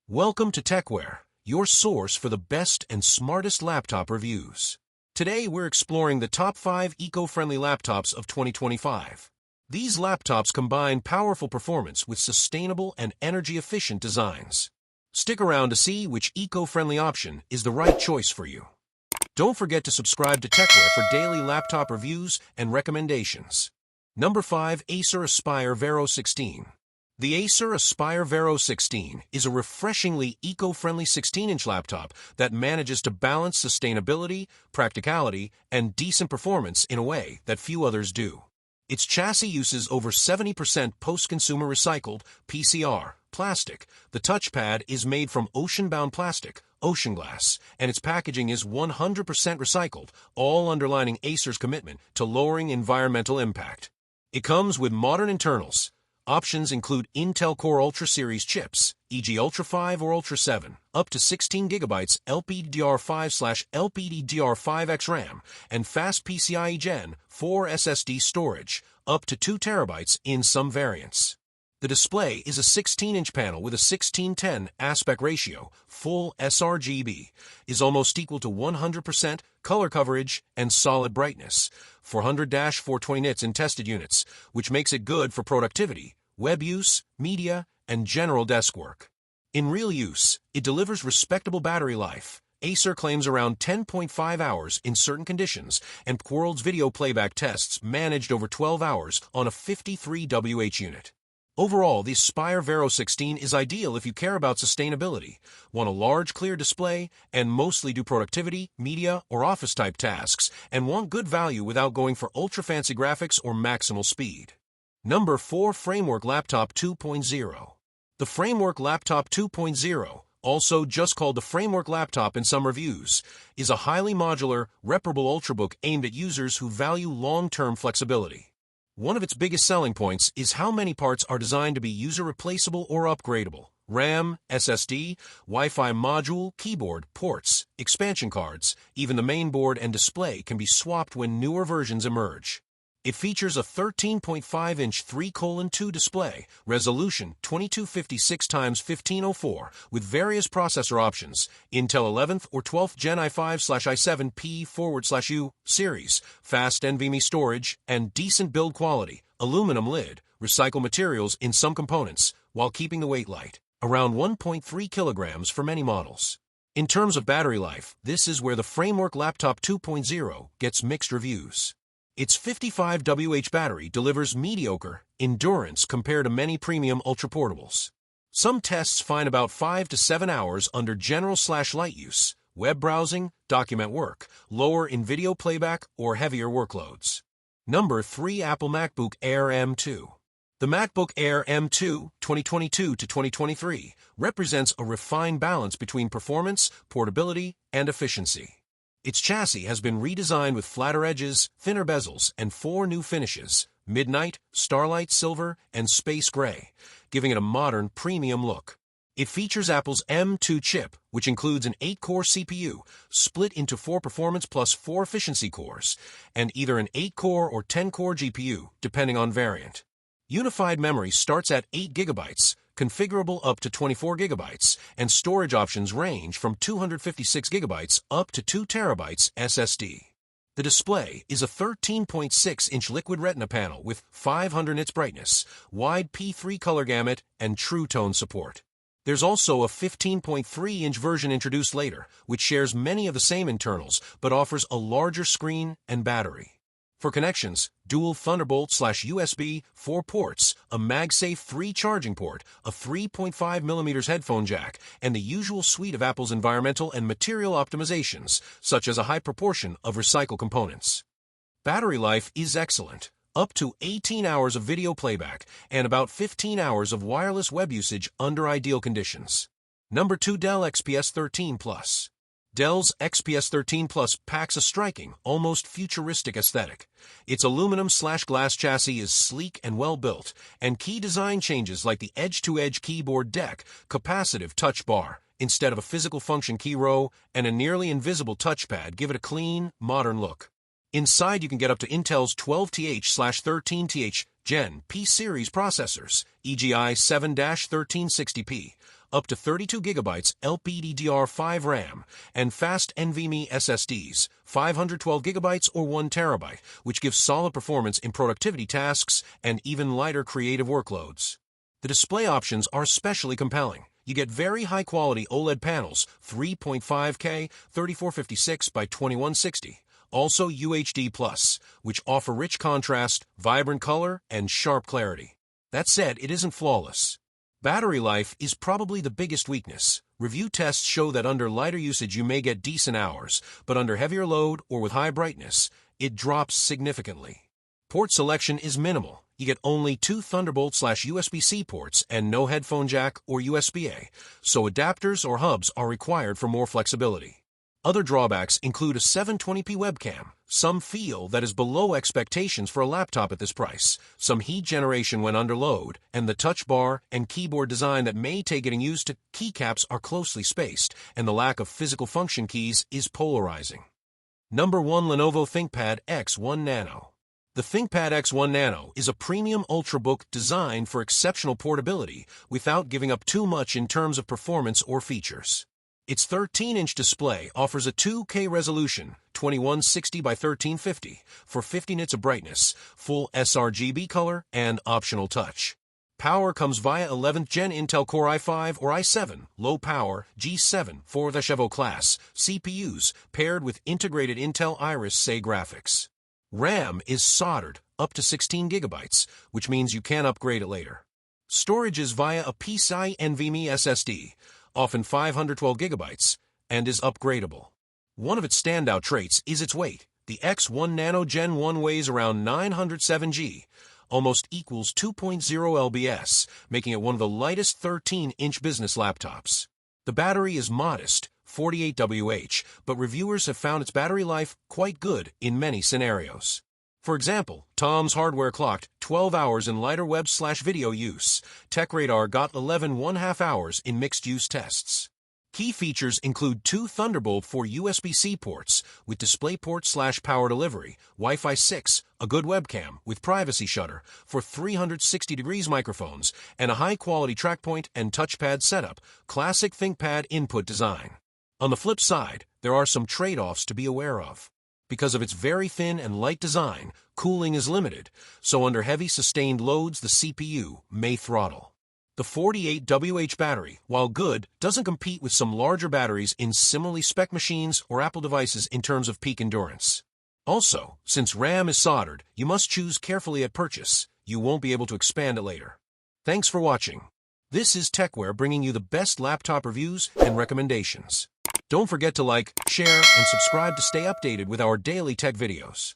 Welcome to Tecware, your source for the best and smartest laptop reviews. Today we're exploring the top 5 eco-friendly laptops of 2025. These laptops combine powerful performance with sustainable and energy-efficient designs. Stick around to see which eco-friendly option is the right choice for you. Don't forget to subscribe to Tecware for daily laptop reviews and recommendations. Number 5. Acer Aspire Vero 16. The Acer Aspire Vero 16 is a refreshingly eco-friendly 16-inch laptop that manages to balance sustainability, practicality, and decent performance in a way that few others do. Its chassis uses over 70% post-consumer recycled PCR plastic. The touchpad is made from ocean-bound plastic, ocean glass, and its packaging is 100% recycled, all underlining Acer's commitment to lowering environmental impact. It comes with modern internals. Options include Intel Core Ultra series chips, e.g. Ultra 5 or Ultra 7, up to 16 GB LPDDR5/LPDDR5X RAM, and fast PCIe Gen 4 SSD storage, up to 2 TB in some variants. The display is a 16-inch panel with a 16:10 aspect ratio, full sRGB, is almost equal to 100% color coverage and solid brightness, 400-420 nits in tested units, which makes it good for productivity, web use, media, and general desk work. In real use, it delivers respectable battery life. Acer claims around 10.5 hours in certain conditions, and Quarl's video playback tests managed over 12 hours on a 53WH unit. Overall, the Aspire Vero 16 is ideal if you care about sustainability, want a large, clear display, and mostly do productivity, media, or office-type tasks, and want good value without going for ultra-fancy graphics or maximal speed. Number 4. Framework Laptop 2.0. The Framework Laptop 2.0, also just called the Framework Laptop in some reviews, is a highly modular, repairable ultrabook aimed at users who value long-term flexibility. One of its biggest selling points is how many parts are designed to be user-replaceable or upgradable. RAM, SSD, Wi-Fi module, keyboard, ports, expansion cards, even the main board and display can be swapped when newer versions emerge. It features a 13.5-inch 3:2 display, resolution 2256x1504, with various processor options, Intel 11th or 12th Gen i5/i7P/U series, fast NVMe storage, and decent build quality, aluminum lid, recycled materials in some components, while keeping the weight light, around 1.3 kilograms for many models. In terms of battery life, this is where the Framework Laptop 2.0 gets mixed reviews. Its 55WH battery delivers mediocre endurance compared to many premium ultraportables. Some tests find about 5 to 7 hours under general/light use, web browsing, document work, lower in video playback, or heavier workloads. Number 3. Apple MacBook Air M2. The MacBook Air M2 2022 to 2023 represents a refined balance between performance, portability, and efficiency. Its chassis has been redesigned with flatter edges, thinner bezels, and 4 new finishes: Midnight, Starlight Silver, and Space Gray, giving it a modern, premium look. It features Apple's M2 chip, which includes an 8-core CPU, split into 4 performance plus 4 efficiency cores, and either an 8-core or 10-core GPU, depending on variant. Unified memory starts at 8 GB, configurable up to 24 GB, and storage options range from 256 GB up to 2 TB SSD. The display is a 13.6-inch liquid retina panel with 500 nits brightness, wide P3 color gamut, and True Tone support. There's also a 15.3-inch version introduced later, which shares many of the same internals but offers a larger screen and battery. For connections, dual Thunderbolt/USB 4 ports, a MagSafe 3 charging port, a 3.5mm headphone jack, and the usual suite of Apple's environmental and material optimizations, such as a high proportion of recycled components. Battery life is excellent, up to 18 hours of video playback and about 15 hours of wireless web usage under ideal conditions. Number 2. Dell XPS 13 Plus. Dell's XPS 13 Plus packs a striking, almost futuristic aesthetic. Its aluminum/glass chassis is sleek and well-built, and key design changes like the edge-to-edge keyboard deck, capacitive touch bar, instead of a physical function key row, and a nearly invisible touchpad give it a clean, modern look. Inside you can get up to Intel's 12th/13th Gen P series processors, EGI 7-1360p, up to 32GB LPDDR5 RAM, and fast NVMe SSDs, 512GB or 1TB, which gives solid performance in productivity tasks and even lighter creative workloads. The display options are especially compelling. You get very high-quality OLED panels, 3.5K, 3456 by 2160. Also UHD+, which offer rich contrast, vibrant color, and sharp clarity. That said, it isn't flawless. Battery life is probably the biggest weakness. Review tests show that under lighter usage you may get decent hours, but under heavier load or with high brightness, it drops significantly. Port selection is minimal. You get only 2 Thunderbolt/USB-C ports and no headphone jack or USB-A, so adapters or hubs are required for more flexibility. Other drawbacks include a 720p webcam. Some feel that is below expectations for a laptop at this price, some heat generation when under load, and the touch bar and keyboard design that may take getting used to. Keycaps are closely spaced, and the lack of physical function keys is polarizing. Number 1. Lenovo ThinkPad X1 Nano. The ThinkPad X1 Nano is a premium ultrabook designed for exceptional portability without giving up too much in terms of performance or features. Its 13-inch display offers a 2K resolution, 2160 by 1350, for 50 nits of brightness, full sRGB color, and optional touch. Power comes via 11th Gen Intel Core i5 or i7, low-power G7 4th class CPUs paired with integrated Intel Iris Xe graphics. RAM is soldered up to 16GB, which means you can upgrade it later. Storage is via a PCIe NVMe SSD, often 512GB, and is upgradable. One of its standout traits is its weight. The X1 Nano Gen 1 weighs around 907 g, almost equals 2.0 lbs, making it one of the lightest 13-inch business laptops. The battery is modest, 48 Wh, but reviewers have found its battery life quite good in many scenarios. For example, Tom's Hardware clocked 12 hours in lighter web/video use. TechRadar got 11.5 hours in mixed-use tests. Key features include 2 Thunderbolt 4 USB-C ports with DisplayPort/power delivery, Wi-Fi 6, a good webcam with privacy shutter for 360 degrees microphones, and a high-quality trackpoint and touchpad setup, classic ThinkPad input design. On the flip side, there are some trade-offs to be aware of. Because of its very thin and light design, cooling is limited, so under heavy sustained loads the CPU may throttle. The 48 Wh battery, while good, doesn't compete with some larger batteries in similarly spec machines or Apple devices in terms of peak endurance. Also, since RAM is soldered, you must choose carefully at purchase. You won't be able to expand it later. Thanks for watching. This is Tecware bringing you the best laptop reviews and recommendations. Don't forget to like, share, and subscribe to stay updated with our daily tech videos.